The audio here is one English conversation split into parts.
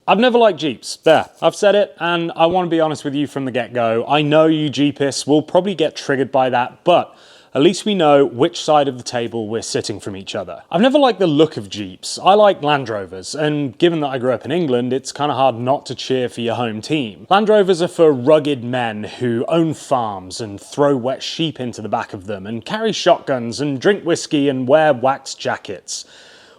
I've never liked Jeeps. There, I've said it, and I want to be honest with you from the get-go. I know you Jeepists will probably get triggered by that, but at least we know which side of the table we're sitting from each other. I've never liked the look of Jeeps. I like Land Rovers, and given that I grew up in England, it's kind of hard not to cheer for your home team. Land Rovers are for rugged men who own farms and throw wet sheep into the back of them, and carry shotguns and drink whiskey and wear wax jackets.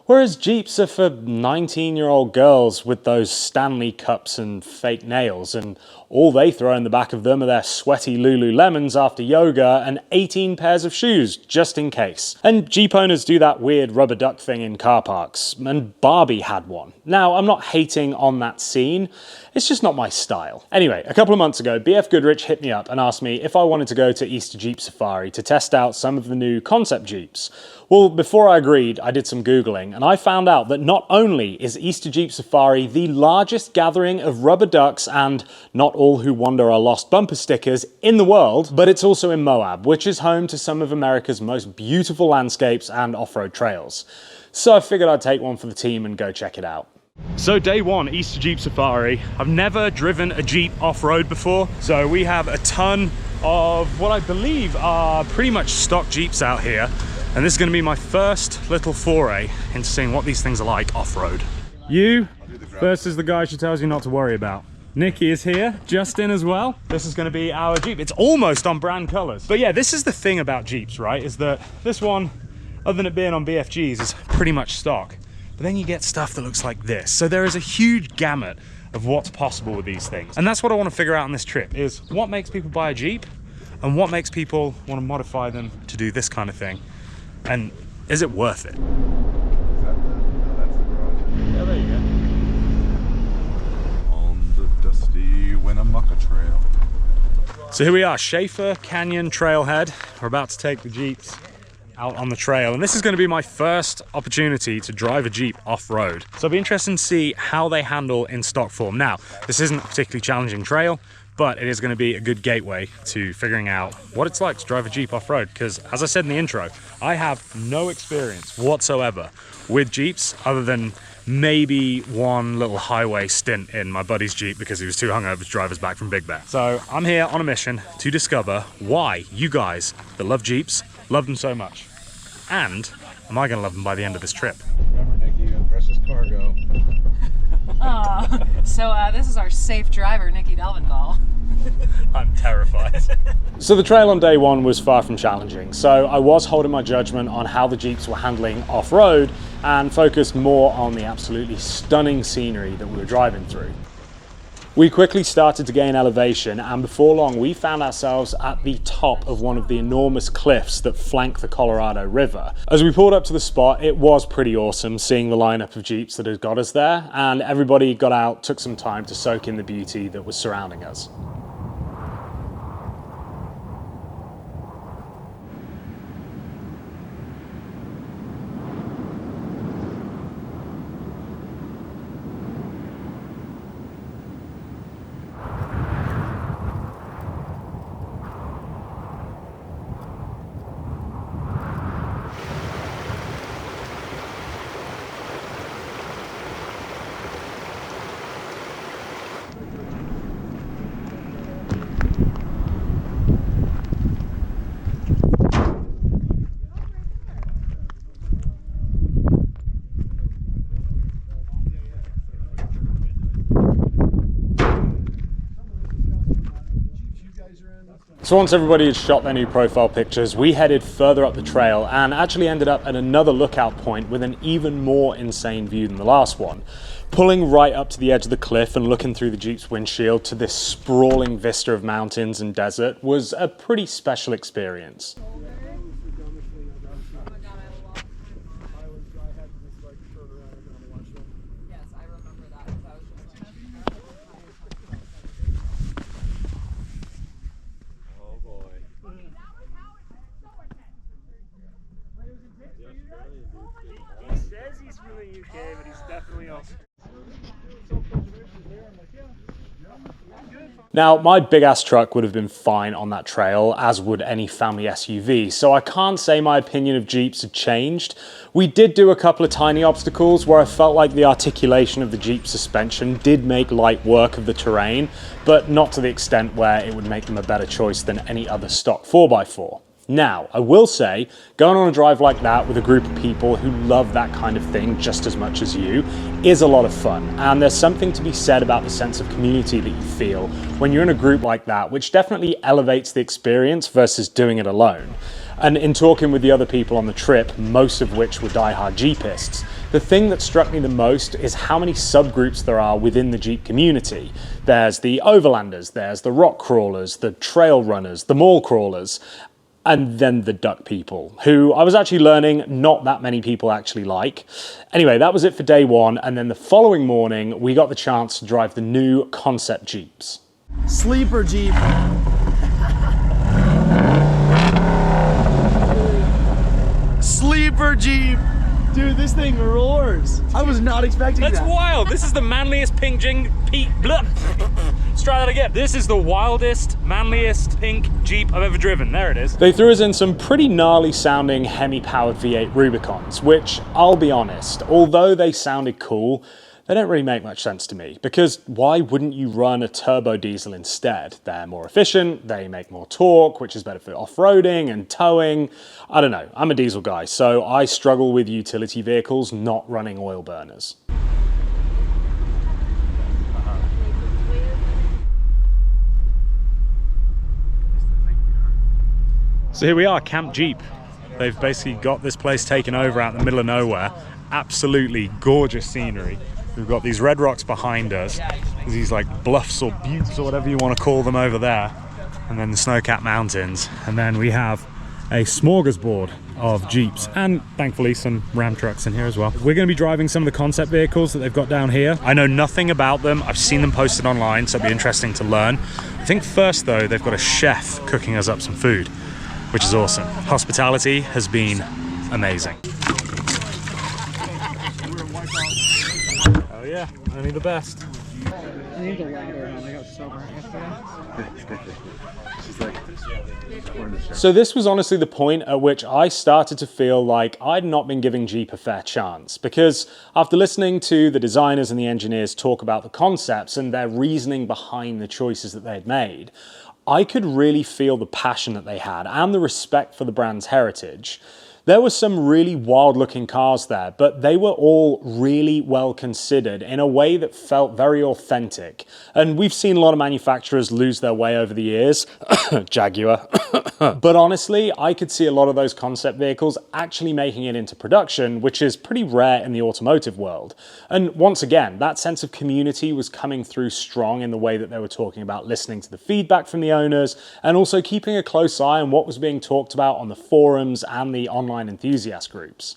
Whereas Jeeps are for 19-year-old girls with those Stanley cups and fake nails, and all they throw in the back of them are their sweaty Lululemons after yoga and 18 pairs of shoes, just in case. And Jeep owners do that weird rubber duck thing in car parks, and Barbie had one. Now, I'm not hating on that scene, it's just not my style. Anyway, a couple of months ago, BFGoodrich hit me up and asked me if I wanted to go to Easter Jeep Safari to test out some of the new concept Jeeps. Well, before I agreed, I did some Googling, and I found out that not only is Easter Jeep Safari the largest gathering of rubber ducks and not all who wander are lost bumper stickers in the world, but it's also in Moab, which is home to some of America's most beautiful landscapes and off-road trails. So I figured I'd take one for the team and go check it out. So day one, Easter Jeep Safari. I've never driven a Jeep off-road before, so we have a ton of what I believe are pretty much stock Jeeps out here. And this is going to be my first little foray into seeing what these things are like off-road. You versus the guy she tells you not to worry about. Nikki is here, Justin as well. This is going to be our Jeep. It's almost on brand colors. But yeah, this is the thing about Jeeps, right? Is that this one, other than it being on BFGs, is pretty much stock. But then you get stuff that looks like this. So there is a huge gamut of what's possible with these things. And that's what I want to figure out on this trip, is what makes people buy a Jeep and what makes people want to modify them to do this kind of thing. And is it worth it? That's the garage. Yeah, there you go. On the dusty Winnemucca Trail. So here we are, Schaefer Canyon Trailhead. We're about to take the Jeeps out on the trail, and this is going to be my first opportunity to drive a Jeep off-road. So I'll be interested to see how they handle in stock form. Now, this isn't a particularly challenging trail, but it is going to be a good gateway to figuring out what it's like to drive a Jeep off-road, because as I said in the intro, I have no experience whatsoever with Jeeps other than maybe one little highway stint in my buddy's Jeep because he was too hungover to drive us back from Big Bear. So I'm here on a mission to discover why you guys that love Jeeps love them so much. And am I going to love them by the end of this trip? Remember, Nikki, precious cargo. So this is our safe driver, Nikki Delvendahl. I'm terrified. So the trail on day one was far from challenging, so I was holding my judgment on how the Jeeps were handling off-road and focused more on the absolutely stunning scenery that we were driving through. We quickly started to gain elevation, and before long we found ourselves at the top of one of the enormous cliffs that flank the Colorado River. As we pulled up to the spot, it was pretty awesome seeing the lineup of Jeeps that had got us there, and everybody got out, took some time to soak in the beauty that was surrounding us. So once everybody had shot their new profile pictures, we headed further up the trail and actually ended up at another lookout point with an even more insane view than the last one. Pulling right up to the edge of the cliff and looking through the Jeep's windshield to this sprawling vista of mountains and desert was a pretty special experience. He says he's from the UK, but he's definitely also. Good. Now, my big ass truck would have been fine on that trail, as would any family SUV, so I can't say my opinion of Jeeps had changed. We did do a couple of tiny obstacles where I felt like the articulation of the Jeep suspension did make light work of the terrain, but not to the extent where it would make them a better choice than any other stock 4x4. Now, I will say, going on a drive like that with a group of people who love that kind of thing just as much as you is a lot of fun. And there's something to be said about the sense of community that you feel when you're in a group like that, which definitely elevates the experience versus doing it alone. And in talking with the other people on the trip, most of which were diehard Jeepists, the thing that struck me the most is how many subgroups there are within the Jeep community. There's the overlanders, there's the rock crawlers, the trail runners, the mall crawlers, and then the duck people, who I was actually learning not that many people actually like. Anyway, that was it for day one, and then the following morning, we got the chance to drive the new concept Jeeps. Sleeper Jeep. Sleeper Jeep. Dude, this thing roars. I was not expecting that. That's wild. This is the manliest pink Let's try that again. This is the wildest, manliest pink Jeep I've ever driven. There it is. They threw us in some pretty gnarly sounding Hemi-powered V8 Rubicons, which, I'll be honest, although they sounded cool, they don't really make much sense to me, because why wouldn't you run a turbo diesel instead? They're more efficient, they make more torque, which is better for off-roading and towing. I don't know, I'm a diesel guy, so I struggle with utility vehicles not running oil burners. So here we are, Camp Jeep. They've basically got this place taken over out in the middle of nowhere. Absolutely gorgeous scenery. We've got these red rocks behind us, these like bluffs or buttes or whatever you want to call them over there, and then the snow-capped mountains. And then we have a smorgasbord of Jeeps and thankfully some Ram trucks in here as well. We're going to be driving some of the concept vehicles that they've got down here. I know nothing about them. I've seen them posted online, so it'll be interesting to learn. I think first though, they've got a chef cooking us up some food, which is awesome. Hospitality has been amazing. Oh yeah, only the best. I need the ladder, man. I got so burnt yesterday. So this was honestly the point at which I started to feel like I'd not been giving Jeep a fair chance, because after listening to the designers and the engineers talk about the concepts and their reasoning behind the choices that they'd made, I could really feel the passion that they had and the respect for the brand's heritage. There were some really wild looking cars there, but they were all really well considered in a way that felt very authentic. And we've seen a lot of manufacturers lose their way over the years. Jaguar. But honestly, I could see a lot of those concept vehicles actually making it into production, which is pretty rare in the automotive world. And once again, that sense of community was coming through strong in the way that they were talking about listening to the feedback from the owners and also keeping a close eye on what was being talked about on the forums and the online enthusiast groups.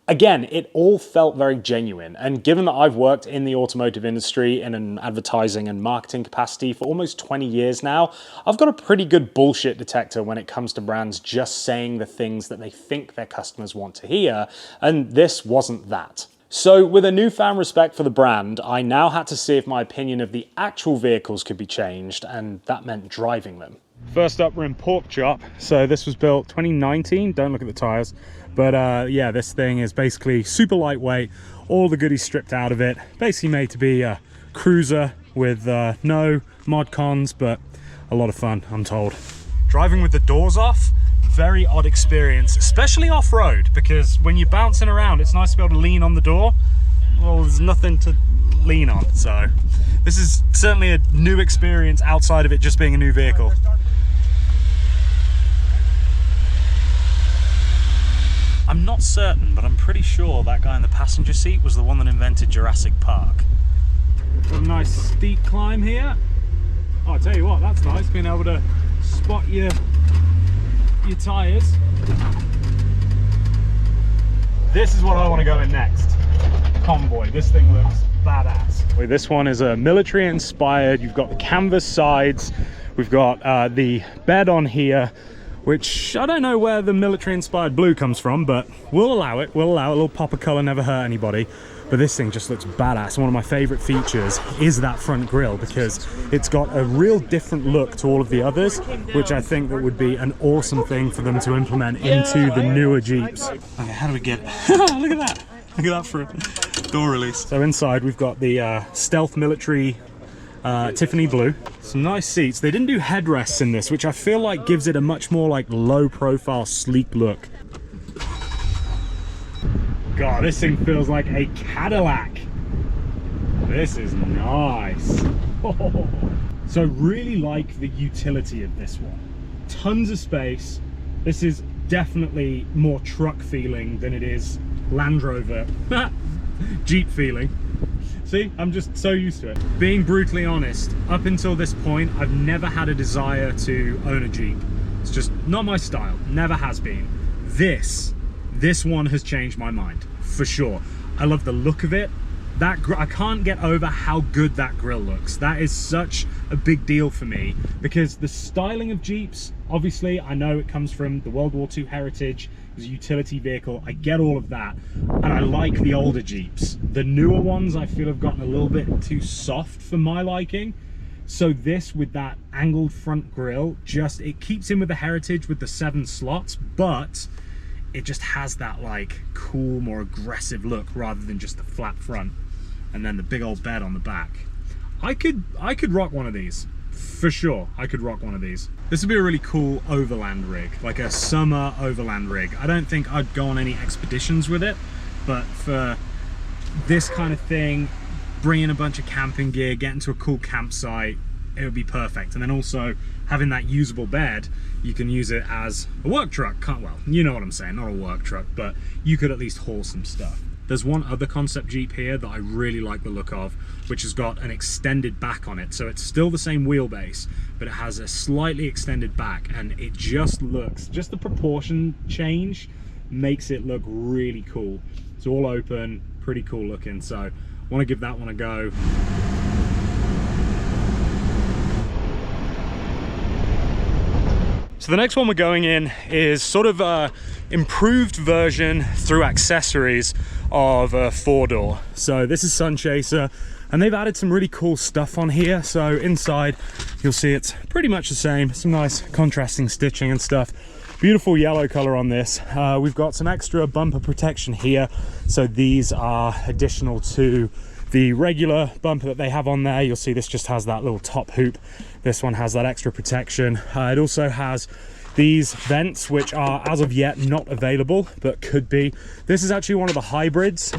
Again, it all felt very genuine, and given that I've worked in the automotive industry in an advertising and marketing capacity for almost 20 years now, I've got a pretty good bullshit detector when it comes to brands just saying the things that they think their customers want to hear, and this wasn't that. So with a newfound respect for the brand, I now had to see if my opinion of the actual vehicles could be changed, and that meant driving them. First up, we're in Pork Chop. So this was built 2019, don't look at the tires. But yeah, this thing is basically super lightweight, all the goodies stripped out of it. Basically made to be a cruiser with no mod cons, but a lot of fun, I'm told. Driving with the doors off, very odd experience, especially off-road, because when you're bouncing around, it's nice to be able to lean on the door. Well, there's nothing to lean on, so this is certainly a new experience outside of it just being a new vehicle. I'm not certain, but I'm pretty sure that guy in the passenger seat was the one that invented Jurassic Park. Got a nice steep climb here. Oh, I'll tell you what, that's nice, being able to spot your tyres. This is what I want to go in next. Convoy. This thing looks badass. This one is a military inspired. You've got the canvas sides. We've got the bed on here, which I don't know where the military inspired blue comes from, but we'll allow it. We'll allow it. A little pop of color never hurt anybody. but this thing just looks badass. One of my favorite features is that front grille, because it's got a real different look to all of the others, which I think that would be an awesome thing for them to implement into the newer Jeeps. Okay, how do we get look at that. Look at that for a door release. So inside we've got the stealth military Tiffany blue. Some nice seats. They didn't do headrests in this, which I feel like gives it a much more like low profile, sleek look. God, this thing feels like a Cadillac. This is nice. So I really like the utility of this one. Tons of space. This is definitely more truck feeling than it is Land Rover Jeep feeling. See, I'm just so used to it. Being brutally honest, up until this point, I've never had a desire to own a Jeep. It's just not my style, never has been. This one has changed my mind, for sure. I love the look of it. I can't get over how good that grille looks. That is such a big deal for me, because the styling of Jeeps, obviously, I know it comes from the World War II heritage. It was a utility vehicle. I get all of that. And I like the older Jeeps. The newer ones, I feel, have gotten a little bit too soft for my liking. So this, with that angled front grille, just, it keeps in with the heritage with the 7 slots, but it just has that like cool, more aggressive look rather than just the flat front. And then the big old bed on the back. I could rock one of these, for sure. I could rock one of these. This would be a really cool overland rig, like a summer overland rig. I don't think I'd go on any expeditions with it, but for this kind of thing, bringing a bunch of camping gear, getting to a cool campsite, it would be perfect. And then also having that usable bed, you can use it as a work truck. Well, you know what I'm saying, not a work truck, but you could at least haul some stuff. There's one other concept Jeep here that I really like the look of, which has got an extended back on it. So it's still the same wheelbase, but it has a slightly extended back, and it just looks, just the proportion change makes it look really cool. It's all open, pretty cool looking. So I want to give that one a go. So the next one we're going in is sort of a improved version through accessories of a 4-door. So this is Sunchaser, and they've added some really cool stuff on here. So inside you'll see it's pretty much the same, some nice contrasting stitching and stuff. Beautiful yellow color on this. We've got some extra bumper protection here, so these are additional to the regular bumper that they have on there. You'll see this just has that little top hoop. This one has that extra protection. It also has these vents, which are as of yet not available, but could be. This is actually one of the hybrids.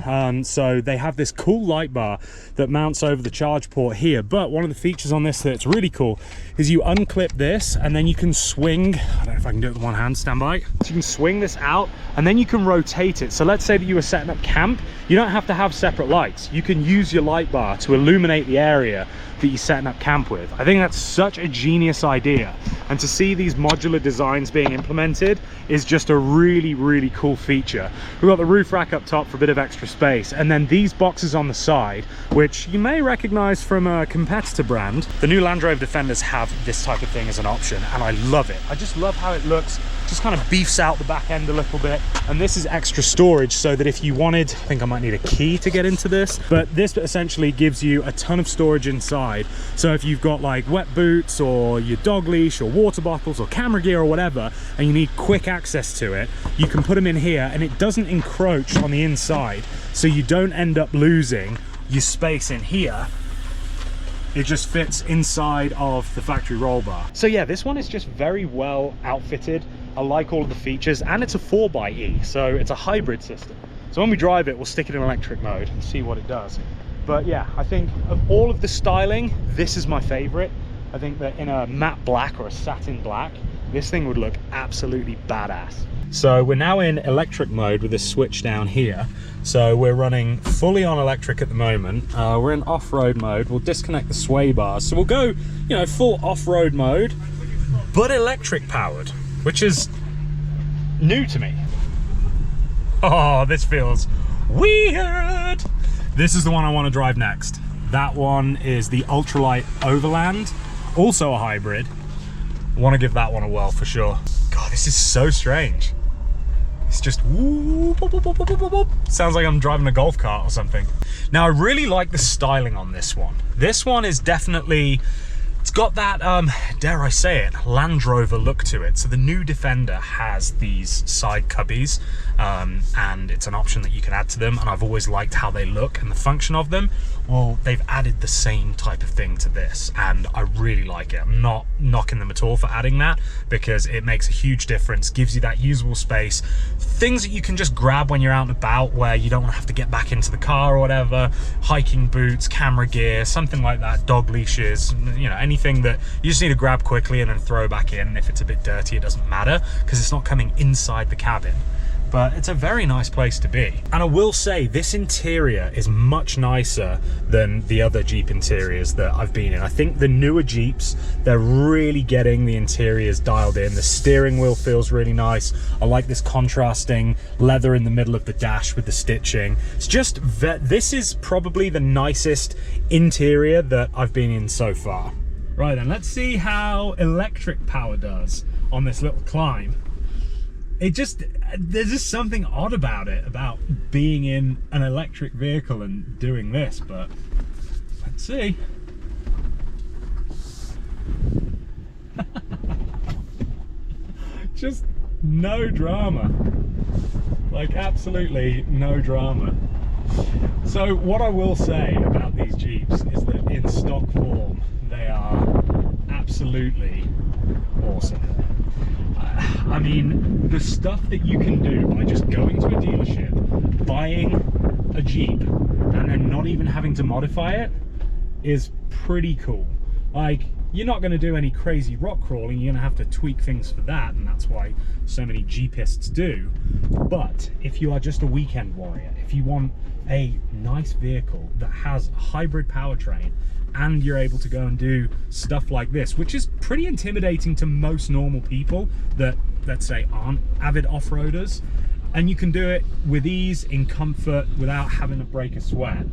So they have this cool light bar that mounts over the charge port here. But one of the features on this that's really cool is you unclip this and then you can swing. I don't know if I can do it with one hand, stand by. So you can swing this out and then you can rotate it. So let's say that you were setting up camp. You don't have to have separate lights. You can use your light bar to illuminate the area that you're setting up camp with. I think that's such a genius idea. And to see these modular designs being implemented is just a really, really cool feature. We've got the roof rack up top for a bit of extra space, and then these boxes on the side, which you may recognize from a competitor brand. The new Land Rover Defenders have this type of thing as an option, and I love it. I just love how it looks. Just kind of beefs out the back end a little bit. And this is extra storage, so that if you wanted, I think I might need a key to get into this, but this essentially gives you a ton of storage inside. So if you've got like wet boots or your dog leash or water bottles or camera gear or whatever, and you need quick access to it, you can put them in here, and it doesn't encroach on the inside, so you don't end up losing your space in here. It just fits inside of the factory roll bar. So yeah, this one is just very well outfitted. I like all of the features, and it's a 4xe, so it's a hybrid system. So when we drive it, we'll stick it in electric mode and see what it does. But yeah, I think of all of the styling, this is my favorite. I think that in a matte black or a satin black, this thing would look absolutely badass. So we're now in electric mode with this switch down here. So we're running fully on electric at the moment. We're in off-road mode. We'll disconnect the sway bars. So we'll go, you know, full off-road mode, but electric powered, which is new to me. Oh, this feels weird. This is the one I want to drive next. That one is the ultralight overland, also a hybrid. I want to give that one a whirl for sure. God, this is so strange. It's just whoop, whoop, whoop, whoop, whoop, whoop. Sounds like I'm driving a golf cart or something. Now, I really like the styling on this one. This one is definitely, it's got that, dare I say it, Land Rover look to it. So the new Defender has these side cubbies, and it's an option that you can add to them, and I've always liked how they look and the function of them. Well, they've added the same type of thing to this, and I really like it. I'm not knocking them at all for adding that, because it makes a huge difference, gives you that usable space, things that you can just grab when you're out and about where you don't want to have to get back into the car or whatever, hiking boots, camera gear, something like that, dog leashes, you know, anything that you just need to grab quickly and then throw back in. And if it's a bit dirty, it doesn't matter, because it's not coming inside the cabin. But it's a very nice place to be. And I will say, this interior is much nicer than the other Jeep interiors that I've been in. I think the newer Jeeps, they're really getting the interiors dialed in. The steering wheel feels really nice. I like this contrasting leather in the middle of the dash with the stitching. It's just, this is probably the nicest interior that I've been in so far. Right then, let's see how electric power does on this little climb. It just, there's just something odd about it, about being in an electric vehicle and doing this, but let's see. Just no drama. Like, absolutely no drama. So what I will say about these Jeeps is that in stock form, they are absolutely awesome. I mean, the stuff that you can do by just going to a dealership, buying a Jeep, and then not even having to modify it is pretty cool. Like, you're not going to do any crazy rock crawling, you're going to have to tweak things for that, and that's why so many Jeepists do. But if you are just a weekend warrior, if you want a nice vehicle that has a hybrid powertrain, and you're able to go and do stuff like this, which is pretty intimidating to most normal people that, let's say, aren't avid off-roaders, and you can do it with ease, in comfort, without having to break a sweat.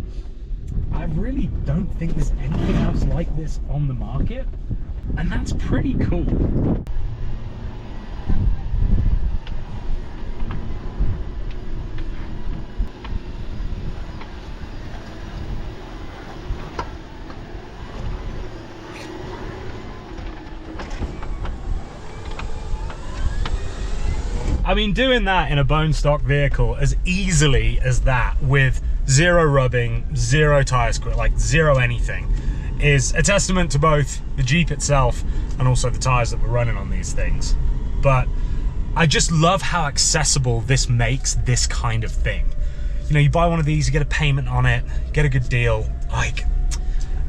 I really don't think there's anything else like this on the market, and that's pretty cool. I mean, doing that in a bone stock vehicle as easily as that, with zero rubbing, zero tire squat, like zero anything, is a testament to both the Jeep itself and also the tires that we're running on these things. But I just love how accessible this makes this kind of thing. You know, you buy one of these, you get a payment on it, get a good deal. Like,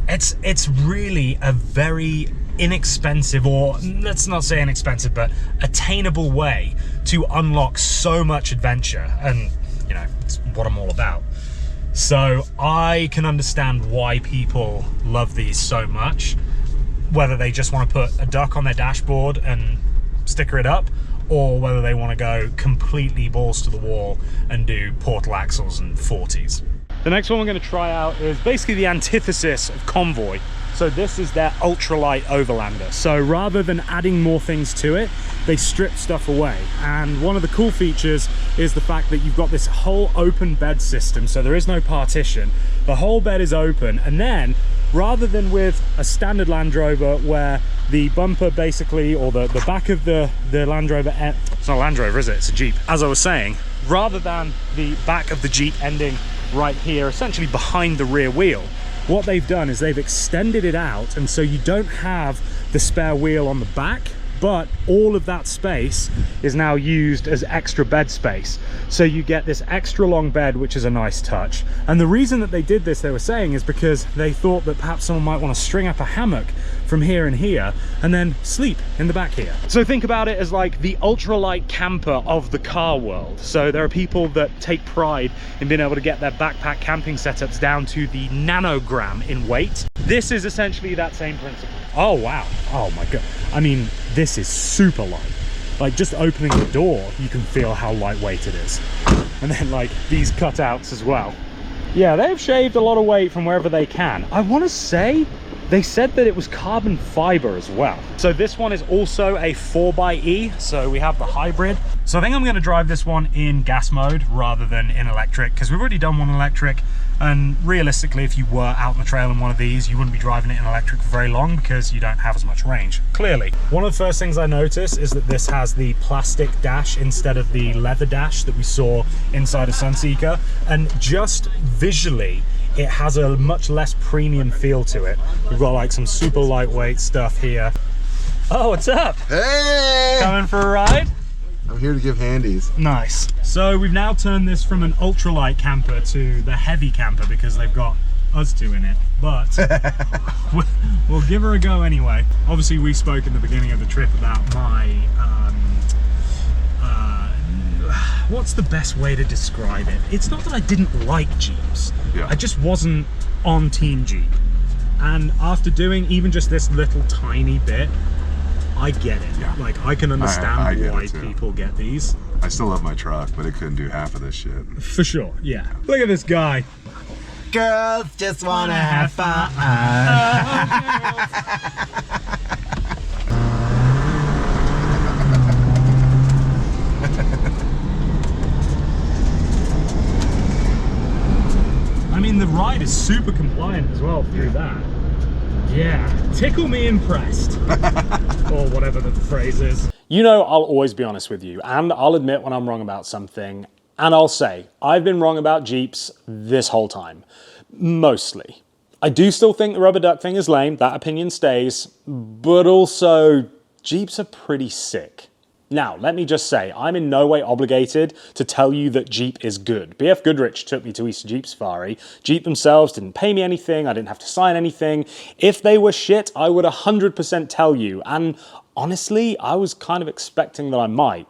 it's really a very inexpensive, or let's not say inexpensive, but attainable way to unlock so much adventure, and you know, it's what I'm all about. So I can understand why people love these so much, whether they just want to put a duck on their dashboard and sticker it up, or whether they want to go completely balls to the wall and do portal axles and 40s. The next one we're going to try out is basically the antithesis of Convoy. So this is their ultralight overlander. So rather than adding more things to it, they strip stuff away. And one of the cool features is the fact that you've got this whole open bed system. So there is no partition. The whole bed is open. And then rather than with a standard Land Rover where the bumper basically, or the back of the Land Rover, it's not a Land Rover, is it? It's a Jeep. As I was saying, rather than the back of the Jeep ending right here, essentially behind the rear wheel, what they've done is they've extended it out, and so you don't have the spare wheel on the back, but all of that space is now used as extra bed space. So you get this extra long bed, which is a nice touch. And the reason that they did this, they were saying, is because they thought that perhaps someone might want to string up a hammock from here and here and then sleep in the back here. So think about it as like the ultralight camper of the car world. So there are people that take pride in being able to get their backpack camping setups down to the nanogram in weight. This is essentially that same principle. Oh wow, oh my god. I mean, this is super light. Like, just opening the door, you can feel how lightweight it is. And then like these cutouts as well. Yeah, they've shaved a lot of weight from wherever they can. I want to say They said that it was carbon fiber as well. So this one is also a 4xe, so we have the hybrid. So I think I'm gonna drive this one in gas mode rather than in electric, because we've already done one electric, and realistically, if you were out on the trail in one of these, you wouldn't be driving it in electric for very long because you don't have as much range, clearly. One of the first things I noticed is that this has the plastic dash instead of the leather dash that we saw inside a Sunchaser, and just visually, it has a much less premium feel to it. We've got like some super lightweight stuff here. Oh, what's up? Hey! Coming for a ride? I'm here to give handies. Nice. So we've now turned this from an ultralight camper to the heavy camper because they've got us two in it. But we'll give her a go anyway. Obviously, we spoke in the beginning of the trip about my what's the best way to describe it? It's not that I didn't like Jeeps. Yeah. I just wasn't on Team Jeep. And after doing even just this little tiny bit, I get it. Yeah. Like, I can understand I get why it too. people get these. I still love my truck, but it couldn't do half of this shit. For sure, yeah. Look at this guy. Girls just wanna have fun. I mean, the ride is super compliant as well through that. Yeah, tickle me impressed. Or whatever the phrase is. You know, I'll always be honest with you, and I'll admit when I'm wrong about something, and I'll say, I've been wrong about Jeeps this whole time. Mostly. I do still think the rubber duck thing is lame, that opinion stays, but also, Jeeps are pretty sick. Now, let me just say, I'm in no way obligated to tell you that Jeep is good. BFGoodrich took me to Easter Jeep Safari. Jeep themselves didn't pay me anything, I didn't have to sign anything. If they were shit, I would 100% tell you, and honestly, I was kind of expecting that I might.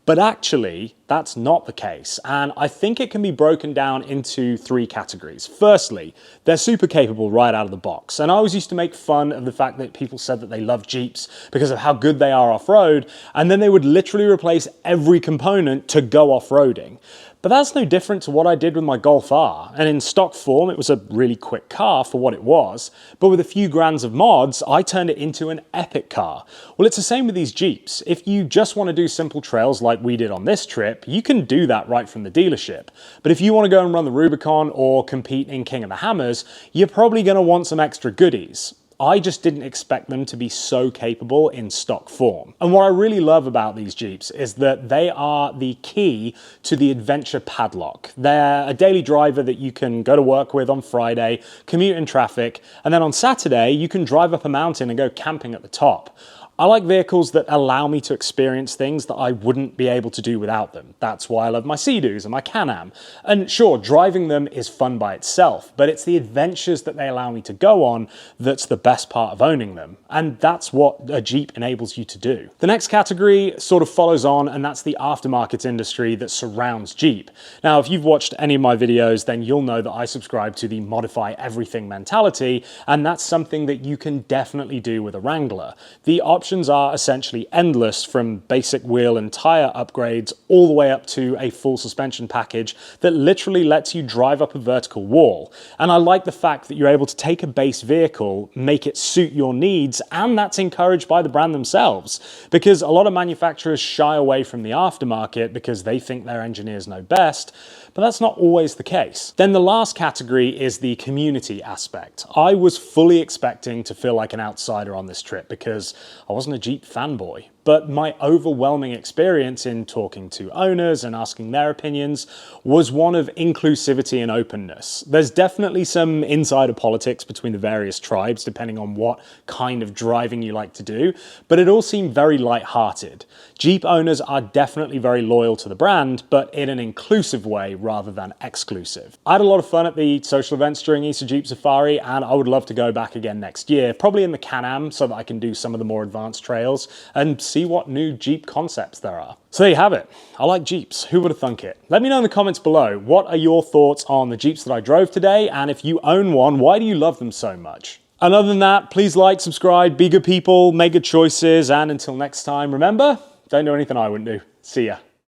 But actually, that's not the case, and I think it can be broken down into three categories. Firstly, they're super capable right out of the box, and I always used to make fun of the fact that people said that they love Jeeps because of how good they are off-road, and then they would literally replace every component to go off-roading. But that's no different to what I did with my Golf R, and in stock form it was a really quick car for what it was, but with a few grands of mods, I turned it into an epic car. Well, it's the same with these Jeeps. If you just want to do simple trails like we did on this trip, you can do that right from the dealership. But if you want to go and run the Rubicon or compete in King of the Hammers, you're probably going to want some extra goodies. I just didn't expect them to be so capable in stock form. And what I really love about these Jeeps is that they are the key to the adventure padlock. They're a daily driver that you can go to work with on Friday, commute in traffic, and then on Saturday you can drive up a mountain and go camping at the top. I like vehicles that allow me to experience things that I wouldn't be able to do without them. That's why I love my Sea-Doos and my Can-Am. And sure, driving them is fun by itself, but it's the adventures that they allow me to go on that's the best part of owning them. And that's what a Jeep enables you to do. The next category sort of follows on, and that's the aftermarket industry that surrounds Jeep. Now, if you've watched any of my videos, then you'll know that I subscribe to the modify everything mentality, and that's something that you can definitely do with a Wrangler. The options are essentially endless, from basic wheel and tire upgrades all the way up to a full suspension package that literally lets you drive up a vertical wall. And I like the fact that you're able to take a base vehicle, make it suit your needs, and that's encouraged by the brand themselves, because a lot of manufacturers shy away from the aftermarket because they think their engineers know best, but that's not always the case. Then the last category is the community aspect. I was fully expecting to feel like an outsider on this trip because I wasn't a Jeep fanboy. But my overwhelming experience in talking to owners and asking their opinions was one of inclusivity and openness. There's definitely some insider politics between the various tribes depending on what kind of driving you like to do, but it all seemed very light-hearted. Jeep owners are definitely very loyal to the brand, but in an inclusive way rather than exclusive. I had a lot of fun at the social events during Easter Jeep Safari, and I would love to go back again next year, probably in the Can-Am so that I can do some of the more advanced trails and see what new Jeep concepts there are. So there you have it. I like Jeeps. Who would have thunk it? Let me know in the comments below. What are your thoughts on the Jeeps that I drove today? And if you own one, why do you love them so much? And other than that, please like, subscribe, be good people, make good choices, and until next time, remember, don't do anything I wouldn't do. See ya.